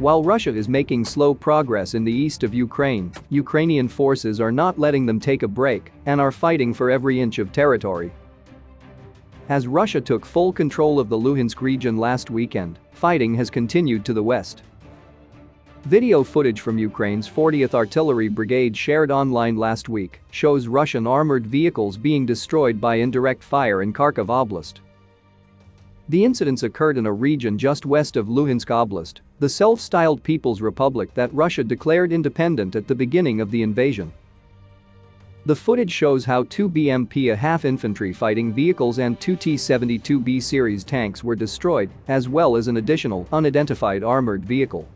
While Russia is making slow progress in the east of Ukraine, Ukrainian forces are not letting them take a break and are fighting for every inch of territory. As Russia took full control of the Luhansk region last weekend, fighting has continued to the west. Video footage from Ukraine's 40th Artillery Brigade shared online last week shows Russian armored vehicles being destroyed by indirect fire in Kharkiv Oblast. The incidents occurred in a region just west of Luhansk Oblast, the self-styled People's Republic that Russia declared independent at the beginning of the invasion. The footage shows how two BMP half infantry fighting vehicles and two T-72B series tanks were destroyed, as well as an additional unidentified armored vehicle.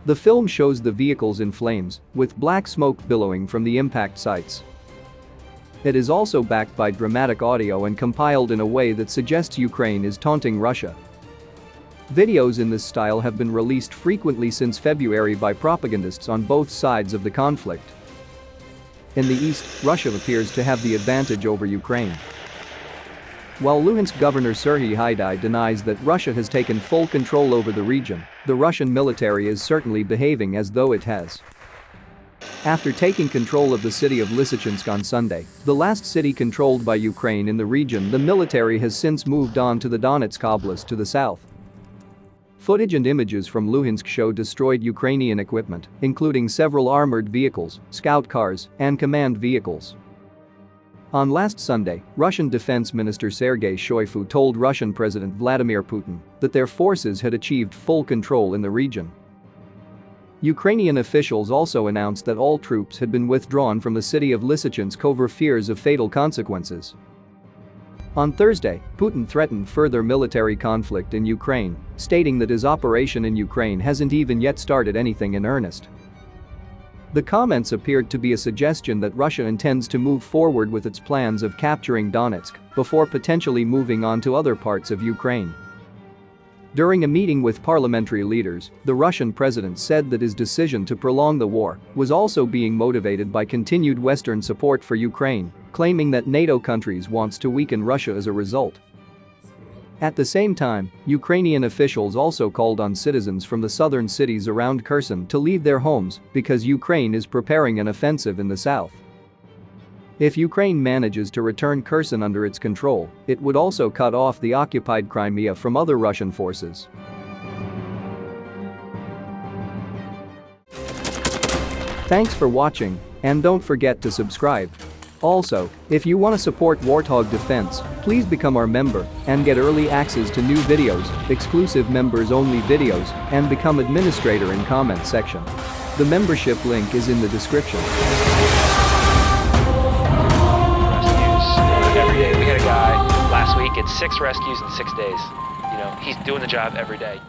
The film shows the vehicles in flames, with black smoke billowing from the impact sites. It is also backed by dramatic audio and compiled in a way that suggests Ukraine is taunting Russia. Videos in this style have been released frequently since February by propagandists on both sides of the conflict. In the east, Russia appears to have the advantage over Ukraine. While Luhansk Governor Serhiy Haidai denies that Russia has taken full control over the region, the Russian military is certainly behaving as though it has. After taking control of the city of Lysychansk on Sunday, the last city controlled by Ukraine in the region, the military has since moved on to the Donetsk Oblast to the south. Footage and images from Luhansk show destroyed Ukrainian equipment, including several armored vehicles, scout cars, and command vehicles. On last Sunday, Russian Defense Minister Sergei Shoigu told Russian President Vladimir Putin that their forces had achieved full control in the region. Ukrainian officials also announced that all troops had been withdrawn from the city of Lysychansk over fears of fatal consequences. On Thursday, Putin threatened further military conflict in Ukraine, stating that his operation in Ukraine hasn't even yet started anything in earnest. The comments appeared to be a suggestion that Russia intends to move forward with its plans of capturing Donetsk before potentially moving on to other parts of Ukraine. During a meeting with parliamentary leaders, the Russian president said that his decision to prolong the war was also being motivated by continued Western support for Ukraine, claiming that NATO countries wants to weaken Russia as a result. At the same time, Ukrainian officials also called on citizens from the southern cities around Kherson to leave their homes because Ukraine is preparing an offensive in the south. If Ukraine manages to return Kherson under its control, it would also cut off the occupied Crimea from other Russian forces. Thanks for watching, and don't forget to subscribe. Also, if you want to support Warthog Defense, please become our member and get early access to new videos, exclusive members-only videos, and become administrator in comment section. The membership link is in the description. Every day. We had a guy last week, it's 6 rescues in 6 days. He's doing the job every day.